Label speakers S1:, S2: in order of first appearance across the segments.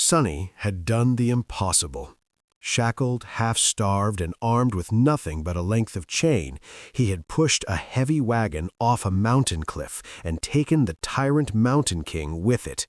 S1: Sonny had done the impossible. Shackled, half-starved, and armed with nothing but a length of chain, he had pushed a heavy wagon off a mountain cliff and taken the tyrant Mountain King with it.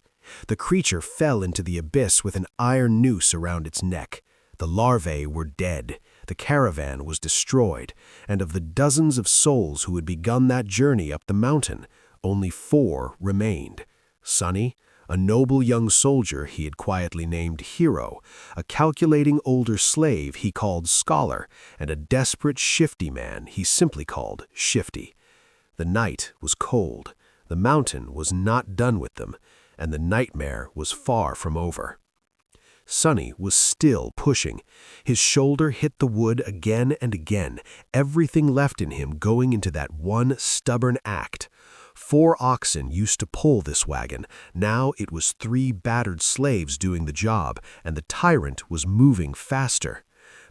S1: The creature fell into the abyss with an iron noose around its neck. The larvae were dead, the caravan was destroyed, and of the dozens of souls who had begun that journey up the mountain, only 4 remained. Sonny, a noble young soldier he had quietly named Hero, a calculating older slave he called Scholar, and a desperate, shifty man he simply called Shifty. The night was cold, the mountain was not done with them, and the nightmare was far from over. Sonny was still pushing. His shoulder hit the wood again and again, everything left in him going into that one stubborn act. 4 oxen used to pull this wagon. Now it was 3 battered slaves doing the job, and the tyrant was moving faster.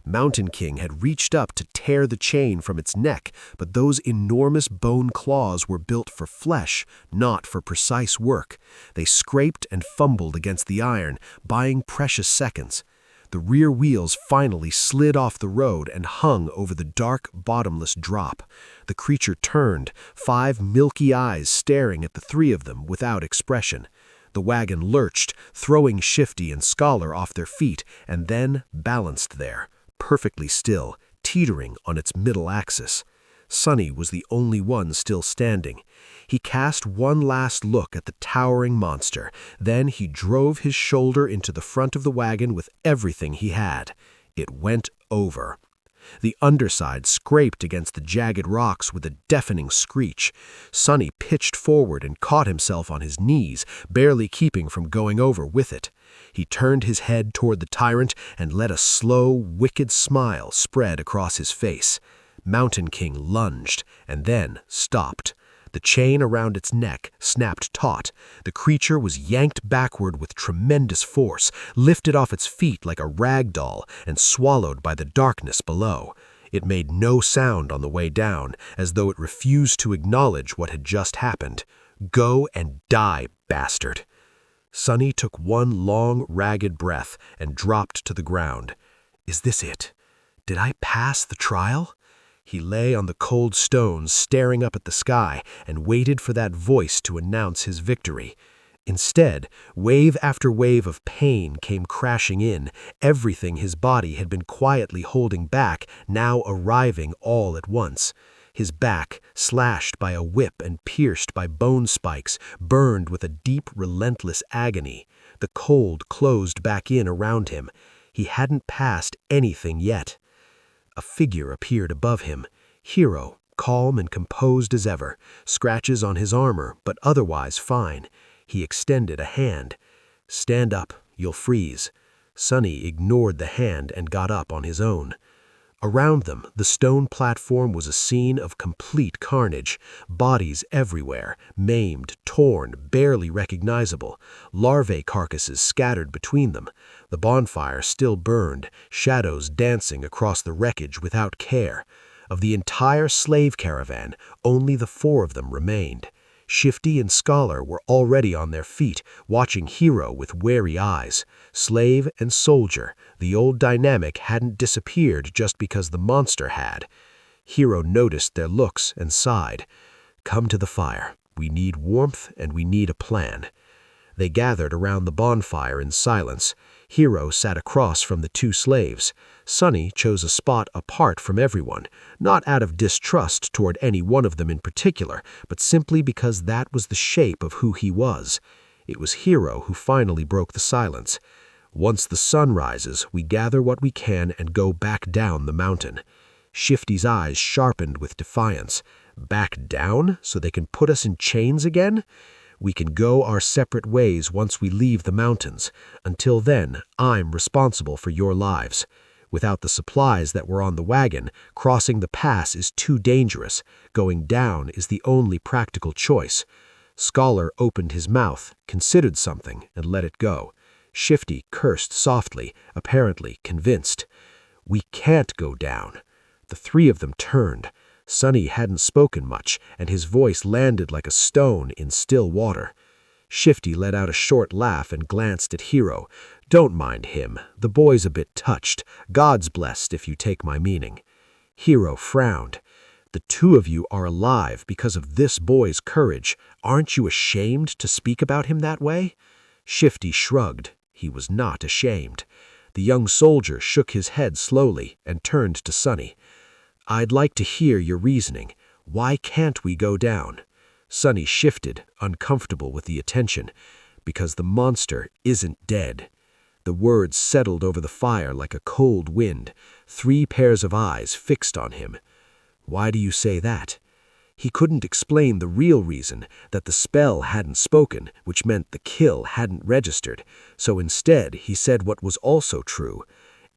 S1: Mountain King had reached up to tear the chain from its neck, but those enormous bone claws were built for flesh, not for precise work. They scraped and fumbled against the iron, buying precious seconds. The rear wheels finally slid off the road and hung over the dark, bottomless drop. The creature turned, 5 milky eyes staring at the 3 of them without expression. The wagon lurched, throwing Shifty and Scholar off their feet, and then balanced there, perfectly still, teetering on its middle axis. Sonny was the only one still standing. He cast one last look at the towering monster, then he drove his shoulder into the front of the wagon with everything he had. It went over. The underside scraped against the jagged rocks with a deafening screech. Sonny pitched forward and caught himself on his knees, barely keeping from going over with it. He turned his head toward the tyrant and let a slow, wicked smile spread across his face. Mountain King lunged and then stopped. The chain around its neck snapped taut. The creature was yanked backward with tremendous force, lifted off its feet like a rag doll, and swallowed by the darkness below. It made no sound on the way down, as though it refused to acknowledge what had just happened. "Go and die, bastard!" Sonny took one long, ragged breath and dropped to the ground. Is this it? Did I pass the trial? He lay on the cold stones, staring up at the sky, and waited for that voice to announce his victory. Instead, wave after wave of pain came crashing in, everything his body had been quietly holding back now arriving all at once. His back, slashed by a whip and pierced by bone spikes, burned with a deep, relentless agony. The cold closed back in around him. He hadn't passed anything yet. A figure appeared above him. Hero, calm and composed as ever, scratches on his armor, but otherwise fine. He extended a hand. "Stand up, you'll freeze." Sonny ignored the hand and got up on his own. Around them, the stone platform was a scene of complete carnage. Bodies everywhere, maimed, torn, barely recognizable. Larvae carcasses scattered between them. The bonfire still burned, shadows dancing across the wreckage without care. Of the entire slave caravan, only the 4 of them remained. Shifty and Scholar were already on their feet, watching Hero with wary eyes. Slave and soldier, the old dynamic hadn't disappeared just because the monster had. Hero noticed their looks and sighed. "Come to the fire. We need warmth and we need a plan." They gathered around the bonfire in silence. Hero sat across from the 2 slaves. Sonny chose a spot apart from everyone, not out of distrust toward any one of them in particular, but simply because that was the shape of who he was. It was Hero who finally broke the silence. "Once the sun rises, we gather what we can and go back down the mountain." Shifty's eyes sharpened with defiance. "Back down so they can put us in chains again? We can go our separate ways once we leave the mountains. Until then, I'm responsible for your lives. Without the supplies that were on the wagon, crossing the pass is too dangerous. Going down is the only practical choice." Scholar opened his mouth, considered something, and let it go. Shifty cursed softly, apparently convinced. "We can't go down." The 3 of them turned. Sonny hadn't spoken much, and his voice landed like a stone in still water. Shifty let out a short laugh and glanced at Hero. Don't mind him. The boy's a bit touched. God's blessed, if you take my meaning." Hero frowned. "The two of you are alive because of this boy's courage. Aren't you ashamed to speak about him that way?" Shifty shrugged. He was not ashamed. The young soldier shook his head slowly and turned to Sonny. "I'd like to hear your reasoning. Why can't we go down?" Sonny shifted, uncomfortable with the attention. "Because the monster isn't dead." The words settled over the fire like a cold wind, 3 pairs of eyes fixed on him. "Why do you say that?" He couldn't explain the real reason, that the spell hadn't spoken, which meant the kill hadn't registered, so instead he said what was also true.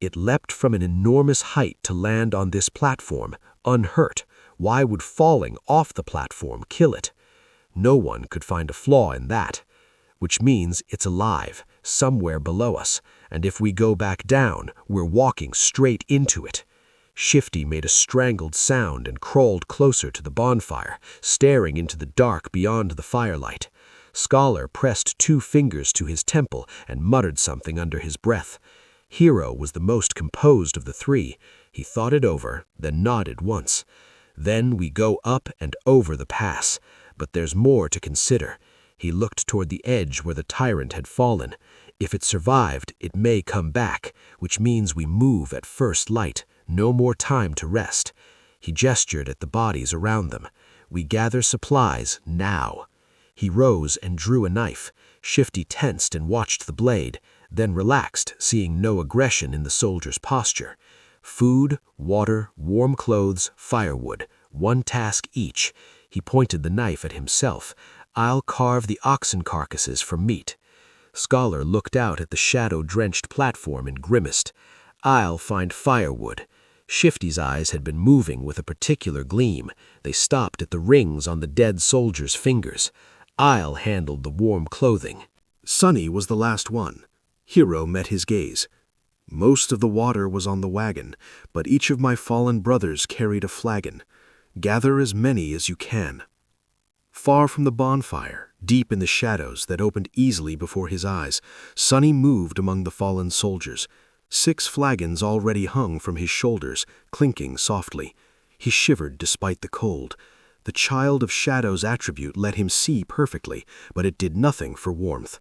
S1: It leapt from an enormous height to land on this platform, unhurt. Why would falling off the platform kill it? No one could find a flaw in that. Which means it's alive, somewhere below us, and if we go back down, we're walking straight into it. Shifty made a strangled sound and crawled closer to the bonfire, staring into the dark beyond the firelight. Scholar pressed 2 fingers to his temple and muttered something under his breath. Hero was the most composed of the 3. He thought it over, then nodded once. "Then we go up and over the pass, but there's more to consider." He looked toward the edge where the tyrant had fallen. "If it survived, it may come back, which means we move at first light. No more time to rest." He gestured at the bodies around them. "We gather supplies now." He rose and drew a knife. Shifty tensed and watched the blade, then relaxed, seeing no aggression in the soldier's posture. "Food, water, warm clothes, firewood. 1 task each." He pointed the knife at himself. "I'll carve the oxen carcasses for meat." Scholar looked out at the shadow-drenched platform and grimaced. "I'll find firewood." Shifty's eyes had been moving with a particular gleam. They stopped at the rings on the dead soldier's fingers. "I'll handle the warm clothing." Sonny was the last one. Hero met his gaze. "Most of the water was on the wagon, but each of my fallen brothers carried a flagon. Gather as many as you can." Far from the bonfire, deep in the shadows that opened easily before his eyes, Sonny moved among the fallen soldiers. 6 flagons already hung from his shoulders, clinking softly. He shivered despite the cold. The Child of Shadows attribute let him see perfectly, but it did nothing for warmth.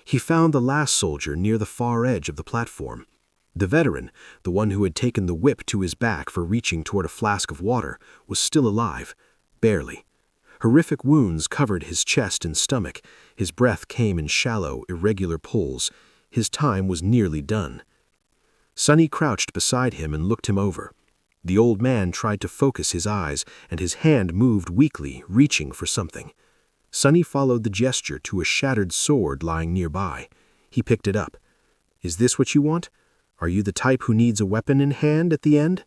S1: He found the last soldier near the far edge of the platform. The veteran, the one who had taken the whip to his back for reaching toward a flask of water, was still alive, barely. Horrific wounds covered his chest and stomach. His breath came in shallow, irregular pulls. His time was nearly done. Sonny crouched beside him and looked him over. The old man tried to focus his eyes, and his hand moved weakly, reaching for something. Sonny followed the gesture to a shattered sword lying nearby. He picked it up. "Is this what you want? Are you the type who needs a weapon in hand at the end?"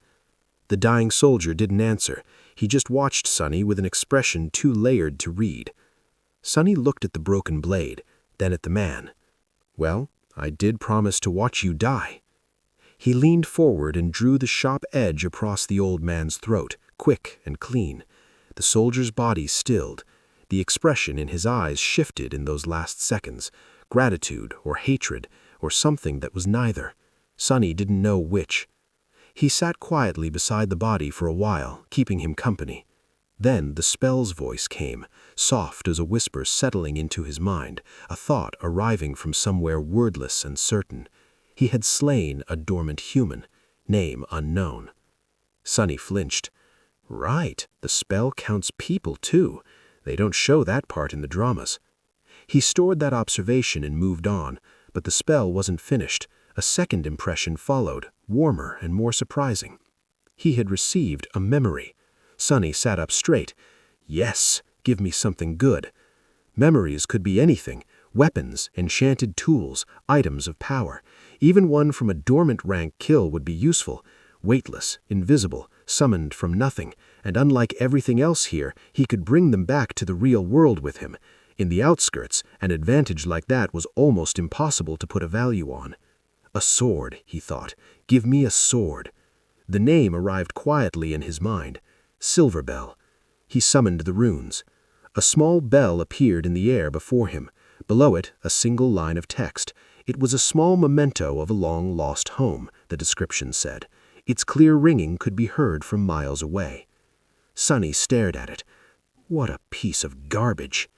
S1: The dying soldier didn't answer. He just watched Sonny with an expression too layered to read. Sonny looked at the broken blade, then at the man. "Well, I did promise to watch you die." He leaned forward and drew the sharp edge across the old man's throat, quick and clean. The soldier's body stilled. The expression in his eyes shifted in those last seconds, gratitude or hatred, or something that was neither. Sonny didn't know which. He sat quietly beside the body for a while, keeping him company. Then the spell's voice came, soft as a whisper settling into his mind, a thought arriving from somewhere wordless and certain. He had slain a dormant human, name unknown. Sonny flinched. Right, the spell counts people too. They don't show that part in the dramas. He stored that observation and moved on, but the spell wasn't finished. A second impression followed, warmer and more surprising. He had received a memory. Sonny sat up straight. Yes, give me something good. Memories could be anything: weapons, enchanted tools, items of power. Even one from a dormant rank kill would be useful. Weightless, invisible, summoned from nothing, and unlike everything else here, he could bring them back to the real world with him. In the outskirts, an advantage like that was almost impossible to put a value on. A sword, he thought. Give me a sword. The name arrived quietly in his mind. Silverbell. He summoned the runes. A small bell appeared in the air before him. Below it, a single line of text. It was a small memento of a long-lost home, the description said. Its clear ringing could be heard from miles away. Sonny stared at it. What a piece of garbage!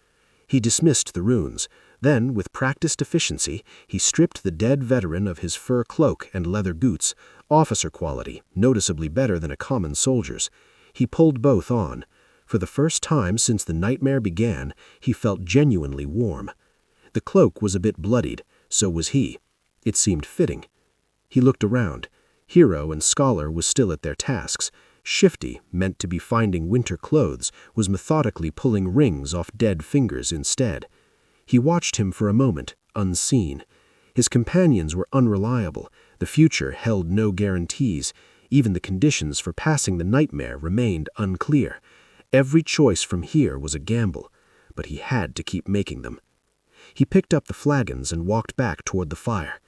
S1: He dismissed the runes. Then, with practiced efficiency, he stripped the dead veteran of his fur cloak and leather boots, officer quality, noticeably better than a common soldier's. He pulled both on. For the first time since the nightmare began, he felt genuinely warm. The cloak was a bit bloodied, so was he. It seemed fitting. He looked around. Hero and Scholar was still at their tasks. Shifty, meant to be finding winter clothes, was methodically pulling rings off dead fingers instead. He watched him for a moment, unseen. His companions were unreliable. The future held no guarantees. Even the conditions for passing the nightmare remained unclear. Every choice from here was a gamble, but he had to keep making them. He picked up the flagons and walked back toward the fire.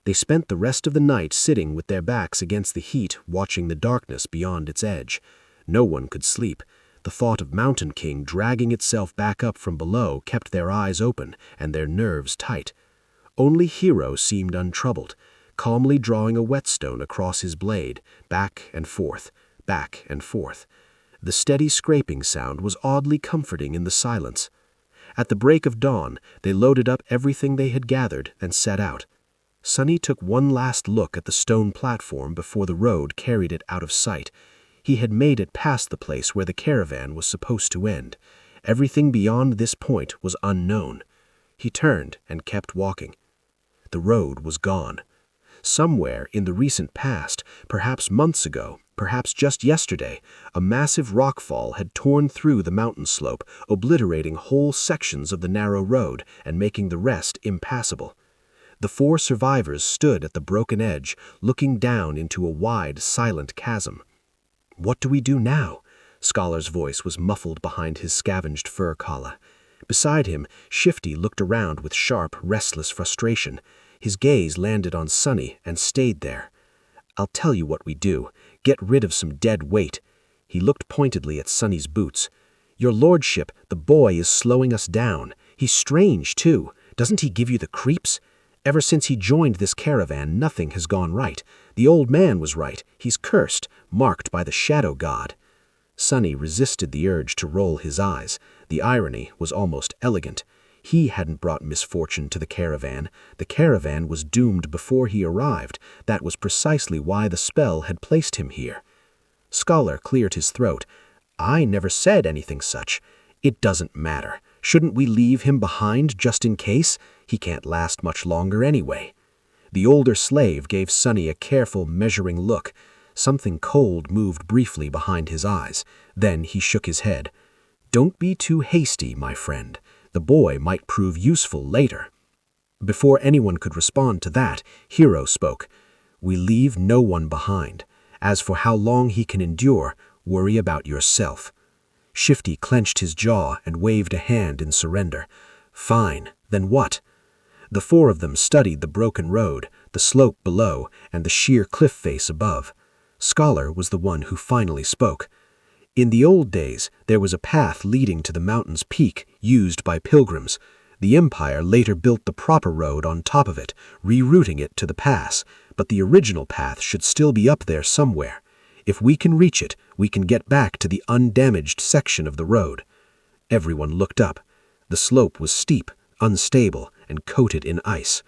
S1: They spent the rest of the night sitting with their backs against the heat, watching the darkness beyond its edge. No one could sleep. The thought of Mountain King dragging itself back up from below kept their eyes open and their nerves tight. Only Hero seemed untroubled, calmly drawing a whetstone across his blade, back and forth, back and forth. The steady scraping sound was oddly comforting in the silence. At the break of dawn, they loaded up everything they had gathered and set out. Sonny took one last look at the stone platform before the road carried it out of sight. He had made it past the place where the caravan was supposed to end. Everything beyond this point was unknown. He turned and kept walking. The road was gone. Somewhere in the recent past, perhaps months ago, perhaps just yesterday, a massive rockfall had torn through the mountain slope, obliterating whole sections of the narrow road and making the rest impassable. The 4 survivors stood at the broken edge, looking down into a wide, silent chasm. "What do we do now?" Scholar's voice was muffled behind his scavenged fur collar. Beside him, Shifty looked around with sharp, restless frustration. His gaze landed on Sonny and stayed there. "I'll tell you what we do. Get rid of some dead weight." He looked pointedly at Sonny's boots. "Your lordship, the boy is slowing us down. He's strange, too. Doesn't he give you the creeps? Ever since he joined this caravan, nothing has gone right. The old man was right. He's cursed, marked by the shadow god." Sonny resisted the urge to roll his eyes. The irony was almost elegant. He hadn't brought misfortune to the caravan. The caravan was doomed before he arrived. That was precisely why the spell had placed him here. Scholar cleared his throat. "I never said anything such. It doesn't matter. Shouldn't we leave him behind just in case? He can't last much longer anyway." The older slave gave Sonny a careful, measuring look. Something cold moved briefly behind his eyes. Then he shook his head. "Don't be too hasty, my friend. The boy might prove useful later." Before anyone could respond to that, Hero spoke. "We leave no one behind. As for how long he can endure, worry about yourself." Shifty clenched his jaw and waved a hand in surrender. "Fine, then what?" The 4 of them studied the broken road, the slope below, and the sheer cliff face above. Scholar was the one who finally spoke. "In the old days, there was a path leading to the mountain's peak, used by pilgrims. The Empire later built the proper road on top of it, rerouting it to the pass, but the original path should still be up there somewhere. If we can reach it, we can get back to the undamaged section of the road." Everyone looked up. The slope was steep, unstable, and coated in ice.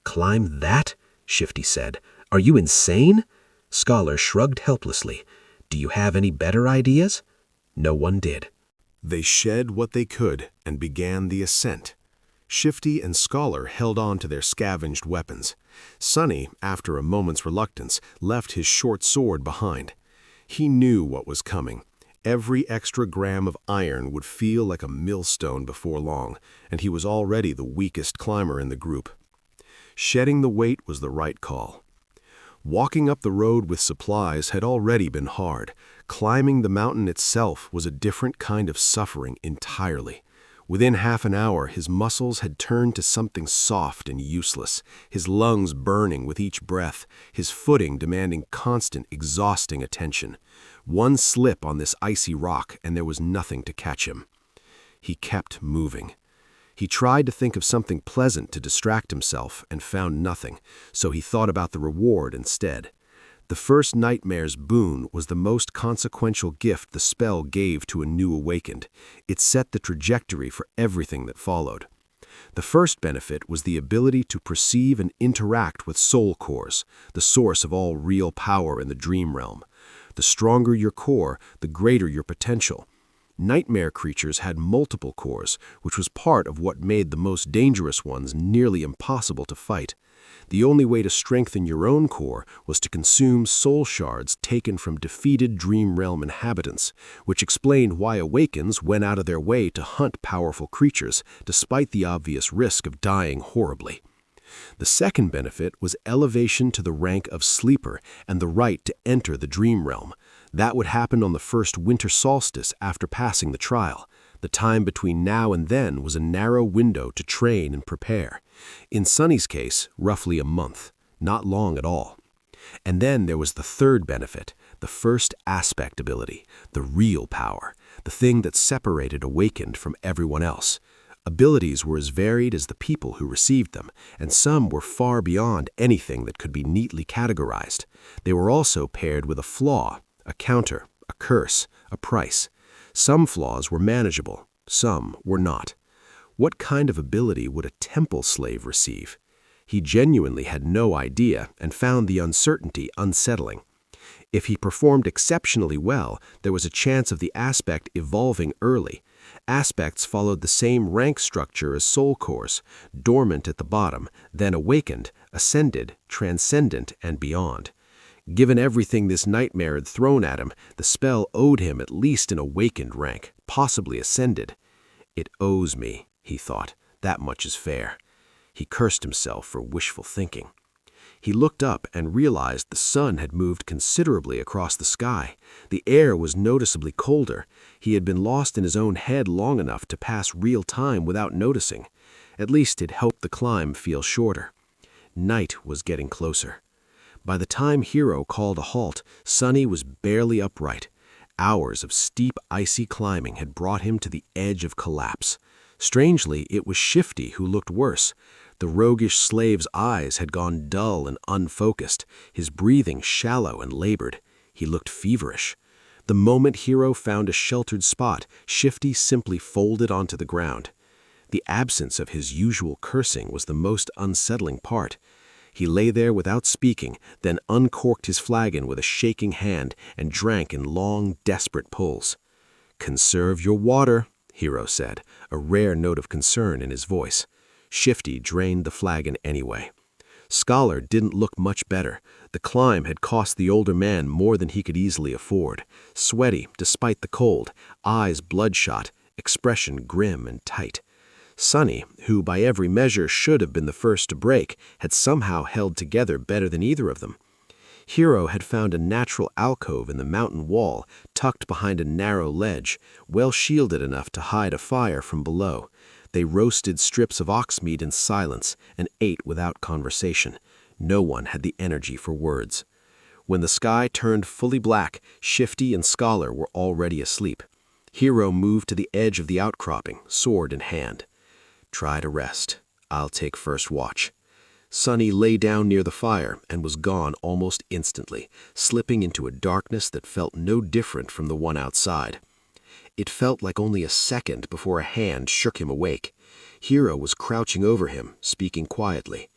S1: "Climb that?" Shifty said. "Are you insane?" Scholar shrugged helplessly. "Do you have any better ideas?" No one did. They shed what they could and began the ascent. Shifty and Scholar held on to their scavenged weapons. Sonny, after a moment's reluctance, left his short sword behind. He knew what was coming. Every extra gram of iron would feel like a millstone before long, and he was already the weakest climber in the group. Shedding the weight was the right call. Walking up the road with supplies had already been hard. Climbing the mountain itself was a different kind of suffering entirely. Within half an hour, his muscles had turned to something soft and useless, his lungs burning with each breath, his footing demanding constant, exhausting attention. One slip on this icy rock and there was nothing to catch him. He kept moving. He tried to think of something pleasant to distract himself and found nothing, so he thought about the reward instead. The first nightmare's boon was the most consequential gift the spell gave to a new awakened. It set the trajectory for everything that followed. The first benefit was the ability to perceive and interact with soul cores, the source of all real power in the dream realm. The stronger your core, the greater your potential. Nightmare creatures had multiple cores, which was part of what made the most dangerous ones nearly impossible to fight. The only way to strengthen your own core was to consume soul shards taken from defeated dream realm inhabitants, which explained why Awakens went out of their way to hunt powerful creatures, despite the obvious risk of dying horribly. The second benefit was elevation to the rank of Sleeper and the right to enter the dream realm. That would happen on the first winter solstice after passing the trial. The time between now and then was a narrow window to train and prepare. In Sunny's case, roughly a month. Not long at all. And then there was the third benefit, the first aspect ability, the real power, the thing that separated Awakened from everyone else. Abilities were as varied as the people who received them, and some were far beyond anything that could be neatly categorized. They were also paired with a flaw, a counter, a curse, a price. Some flaws were manageable, some were not. What kind of ability would a temple slave receive? He genuinely had no idea and found the uncertainty unsettling. If he performed exceptionally well, there was a chance of the aspect evolving early. Aspects followed the same rank structure as soul cores, dormant at the bottom, then awakened, ascended, transcendent, and beyond. Given everything this nightmare had thrown at him, the spell owed him at least an awakened rank, possibly ascended. It owes me, he thought. That much is fair. He cursed himself for wishful thinking. He looked up and realized the sun had moved considerably across the sky. The air was noticeably colder. He had been lost in his own head long enough to pass real time without noticing. At least it helped the climb feel shorter. Night was getting closer. By the time Hero called a halt, Sunny was barely upright. Hours of steep, icy climbing had brought him to the edge of collapse. Strangely, it was Shifty who looked worse. The roguish slave's eyes had gone dull and unfocused, his breathing shallow and labored. He looked feverish. The moment Hero found a sheltered spot, Shifty simply folded onto the ground. The absence of his usual cursing was the most unsettling part. He lay there without speaking, then uncorked his flagon with a shaking hand and drank in long, desperate pulls. "Conserve your water," Hero said, a rare note of concern in his voice. Shifty drained the flagon anyway. Scholar didn't look much better. The climb had cost the older man more than he could easily afford. Sweaty, despite the cold, eyes bloodshot, expression grim and tight. Sunny, who by every measure should have been the first to break, had somehow held together better than either of them. Hero had found a natural alcove in the mountain wall, tucked behind a narrow ledge, well shielded enough to hide a fire from below. They roasted strips of ox meat in silence and ate without conversation. No one had the energy for words. When the sky turned fully black, Shifty and Scholar were already asleep. Hero moved to the edge of the outcropping, sword in hand. "Try to rest. I'll take first watch." Sunny lay down near the fire and was gone almost instantly, slipping into a darkness that felt no different from the one outside. It felt like only a second before a hand shook him awake. Hero was crouching over him, speaking quietly.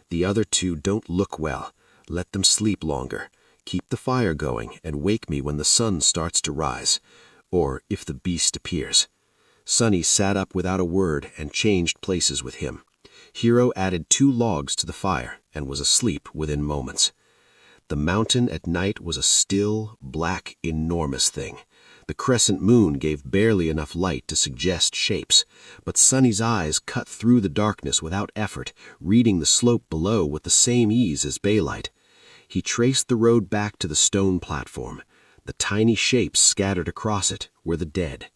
S1: "The other two don't look well. Let them sleep longer. Keep the fire going and wake me when the sun starts to rise, or if the beast appears." Sunny sat up without a word and changed places with him. Hero added 2 logs to the fire and was asleep within moments. The mountain at night was a still, black, enormous thing. The crescent moon gave barely enough light to suggest shapes, but Sunny's eyes cut through the darkness without effort, reading the slope below with the same ease as baylight. He traced the road back to the stone platform. The tiny shapes scattered across it were the dead.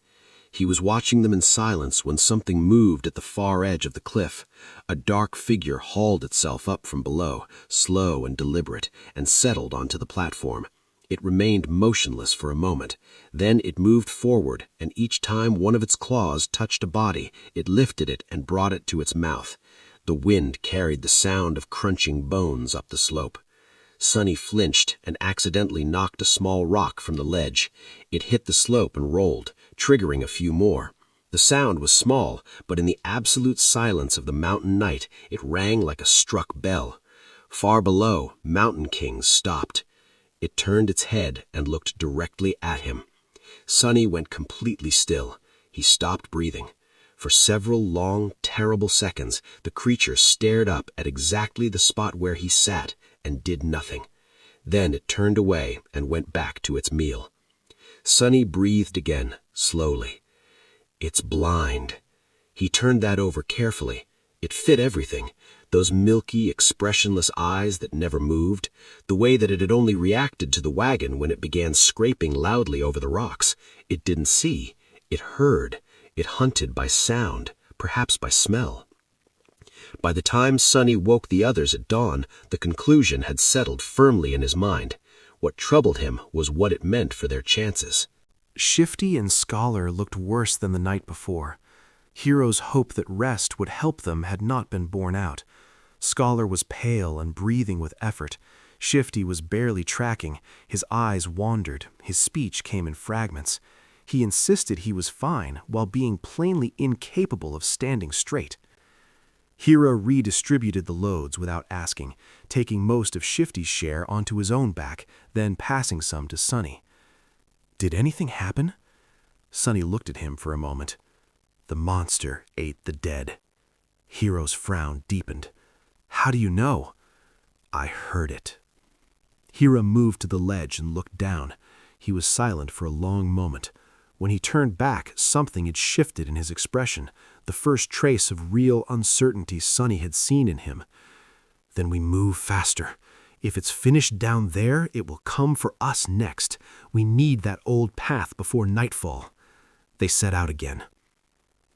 S1: He was watching them in silence when something moved at the far edge of the cliff. A dark figure hauled itself up from below, slow and deliberate, and settled onto the platform.
S2: It remained motionless for a moment. Then it moved forward, and each time one of its claws touched a body, it lifted it and brought it to its mouth. The wind carried the sound of crunching bones up the slope. Sonny flinched and accidentally knocked a small rock from the ledge. It hit the slope and rolled, triggering a few more. The sound was small, but in the absolute silence of the mountain night, it rang like a struck bell. Far below, mountain kings stopped. It turned its head and looked directly at him. Sonny went completely still. He stopped breathing. For several long, terrible seconds, the creature stared up at exactly the spot where he sat and did nothing. Then it turned away and went back to its meal. Sonny breathed again, slowly. It's blind. He turned that over carefully. It fit everything. Those milky, expressionless eyes that never moved, the way that it had only reacted to the wagon when it began scraping loudly over the rocks. It didn't see. It heard. It hunted by sound, perhaps by smell. By the time Sonny woke the others at dawn, the conclusion had settled firmly in his mind. What troubled him was what it meant for their chances.
S3: Shifty and Scholar looked worse than the night before. Hero's hope that rest would help them had not been borne out. Scholar was pale and breathing with effort. Shifty was barely tracking. His eyes wandered. His speech came in fragments. He insisted he was fine while being plainly incapable of standing straight. Hero redistributed the loads without asking, taking most of Shifty's share onto his own back, then passing some to Sonny. Did anything happen? Sonny looked at him for a moment. The monster ate the dead. Hero's frown deepened. How do you know? I heard it. Hero moved to the ledge and looked down. He was silent for a long moment. When he turned back, something had shifted in his expression, the first trace of real uncertainty Sonny had seen in him. Then we move faster. If it's finished down there, it will come for us next. We need that old path before nightfall. They set out again.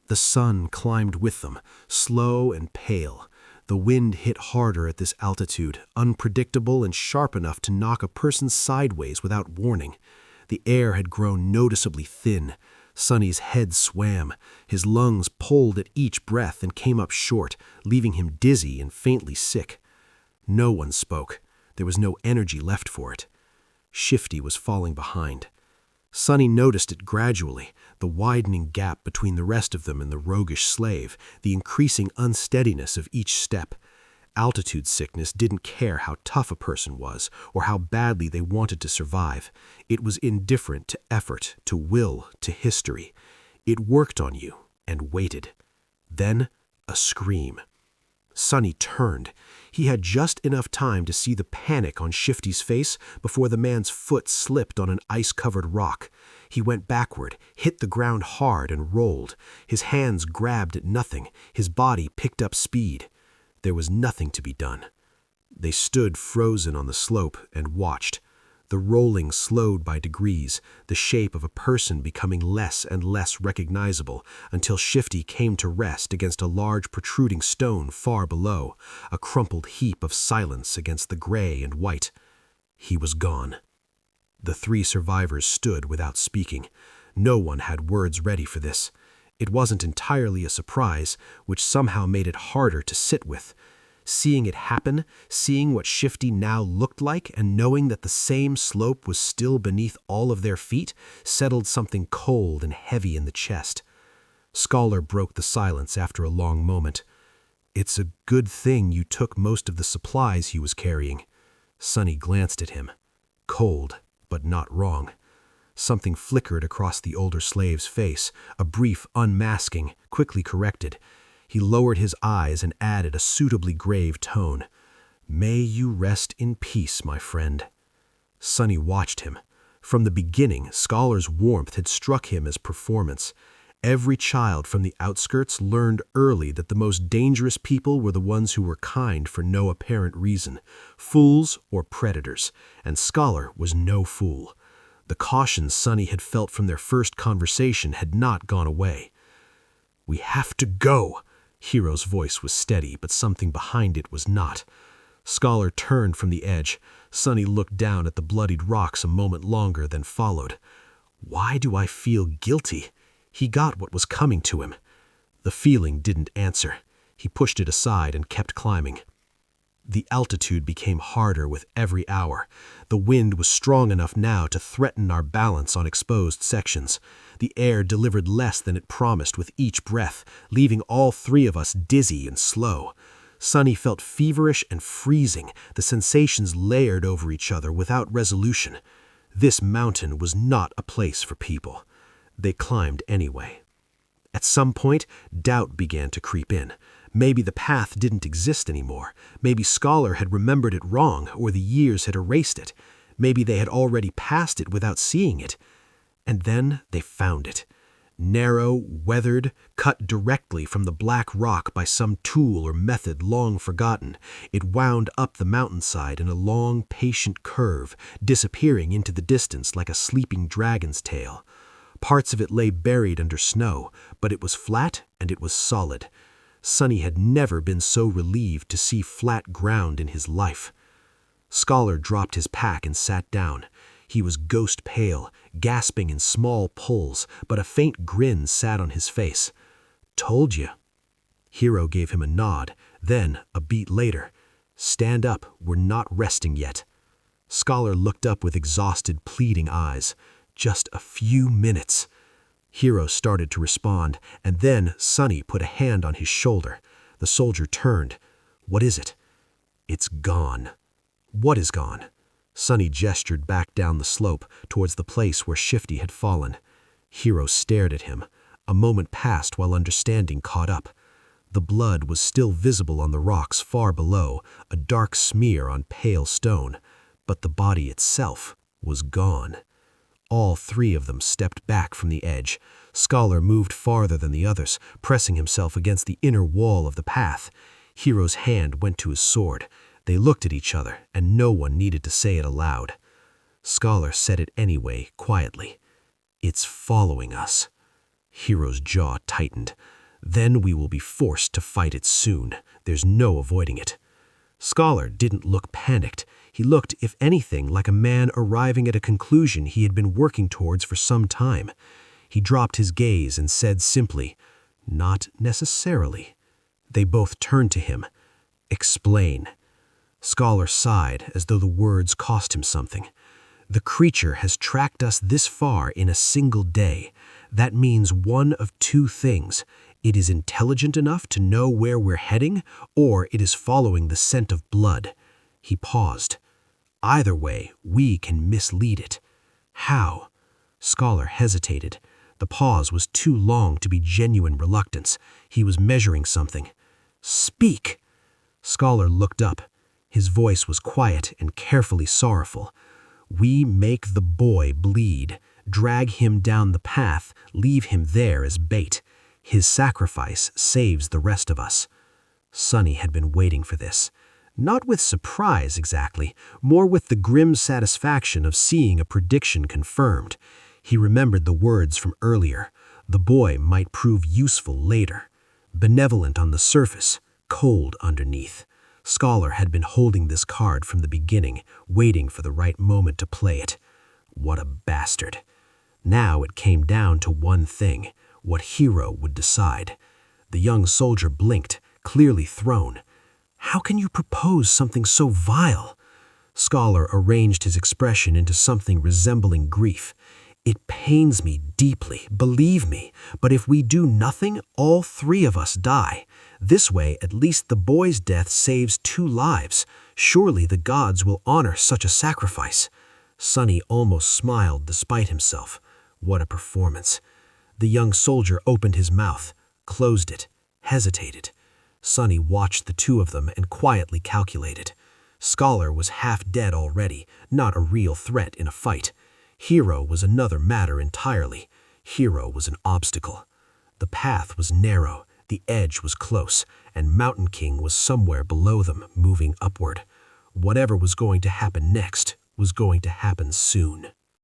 S3: The sun climbed with them, slow and pale. The wind hit harder at this altitude, unpredictable and sharp enough to knock a person sideways without warning. The air had grown noticeably thin. Sonny's head swam. His lungs pulled at each breath and came up short, leaving him dizzy and faintly sick. No one spoke. There was no energy left for it. Shifty was falling behind. Sonny noticed it gradually, the widening gap between the rest of them and the roguish slave, the increasing unsteadiness of each step. Altitude sickness didn't care how tough a person was or how badly they wanted to survive. It was indifferent to effort, to will, to history. It worked on you and waited. Then a scream. Sonny turned. He had just enough time to see the panic on Shifty's face before the man's foot slipped on an ice-covered rock. He went backward, hit the ground hard, and rolled. His hands grabbed at nothing. His body picked up speed. There was nothing to be done. They stood frozen on the slope and watched. The rolling slowed by degrees, the shape of a person becoming less and less recognizable until Shifty came to rest against a large protruding stone far below, a crumpled heap of silence against the gray and white. He was gone. The three survivors stood without speaking. No one had words ready for this. It wasn't entirely a surprise, which somehow made it harder to sit with. Seeing it happen, seeing what Shifty now looked like, and knowing that the same slope was still beneath all of their feet, settled something cold and heavy in the chest. Scholar broke the silence after a long moment. It's a good thing you took most of the supplies he was carrying. Sonny glanced at him. Cold, but not wrong. Something flickered across the older slave's face, a brief unmasking, quickly corrected. He lowered his eyes and added a suitably grave tone. May you rest in peace, my friend. Sonny watched him. From the beginning, Scholar's warmth had struck him as performance. Every child from the outskirts learned early that the most dangerous people were the ones who were kind for no apparent reason, fools or predators, and Scholar was no fool. The caution Sonny had felt from their first conversation had not gone away. We have to go. Hero's voice was steady, but something behind it was not. Scholar turned from the edge. Sonny looked down at the bloodied rocks a moment longer, then followed. Why do I feel guilty? He got what was coming to him. The feeling didn't answer. He pushed it aside and kept climbing. The altitude became harder with every hour. The wind was strong enough now to threaten our balance on exposed sections. The air delivered less than it promised with each breath, leaving all three of us dizzy and slow. Sonny felt feverish and freezing, the sensations layered over each other without resolution. This mountain was not a place for people. They climbed anyway. At some point, doubt began to creep in. Maybe the path didn't exist anymore. Maybe Scholar had remembered it wrong, or the years had erased it. Maybe they had already passed it without seeing it. And then they found it. Narrow, weathered, cut directly from the black rock by some tool or method long forgotten, it wound up the mountainside in a long, patient curve, disappearing into the distance like a sleeping dragon's tail. Parts of it lay buried under snow, but it was flat and it was solid. Sonny had never been so relieved to see flat ground in his life. Scholar dropped his pack and sat down. He was ghost pale, gasping in small pulls, but a faint grin sat on his face. "Told you." Hero gave him a nod, then, a beat later, "Stand up, we're not resting yet." Scholar looked up with exhausted, pleading eyes. "Just a few minutes." Hero started to respond, and then Sonny put a hand on his shoulder. The soldier turned. "What is it?" "It's gone." "What is gone?" Sonny gestured back down the slope towards the place where Shifty had fallen. Hero stared at him. A moment passed while understanding caught up. The blood was still visible on the rocks far below, a dark smear on pale stone, but the body itself was gone. All three of them stepped back from the edge. Scholar moved farther than the others, pressing himself against the inner wall of the path. Hero's hand went to his sword. They looked at each other, and no one needed to say it aloud. Scholar said it anyway, quietly. "It's following us." Hero's jaw tightened. "Then we will be forced to fight it soon. There's no avoiding it." Scholar didn't look panicked. He looked, if anything, like a man arriving at a conclusion he had been working towards for some time. He dropped his gaze and said simply, "Not necessarily." They both turned to him. "Explain." Scholar sighed as though the words cost him something. "The creature has tracked us this far in a single day. That means one of two things. It is intelligent enough to know where we're heading, or it is following the scent of blood." He paused. "Either way, we can mislead it." "How?" Scholar hesitated. The pause was too long to be genuine reluctance. He was measuring something. "Speak!" Scholar looked up. His voice was quiet and carefully sorrowful. "We make the boy bleed, drag him down the path, leave him there as bait. His sacrifice saves the rest of us." Sonny had been waiting for this. Not with surprise exactly, more with the grim satisfaction of seeing a prediction confirmed. He remembered the words from earlier. The boy might prove useful later. Benevolent on the surface, cold underneath. Scholar had been holding this card from the beginning, waiting for the right moment to play it. What a bastard. Now it came down to one thing, what Hero would decide. The young soldier blinked, clearly thrown. "How can you propose something so vile?" Scholar arranged his expression into something resembling grief. "It pains me deeply, believe me, but if we do nothing, all three of us die. This way, at least the boy's death saves 2 lives. Surely the gods will honor such a sacrifice." Sonny almost smiled despite himself. What a performance. The young soldier opened his mouth, closed it, hesitated. Sonny watched the two of them and quietly calculated. Scholar was half dead already, not a real threat in a fight. Hero was another matter entirely. Hero was an obstacle. The path was narrow, the edge was close, and Mountain King was somewhere below them, moving upward. Whatever was going to happen next was going to happen soon.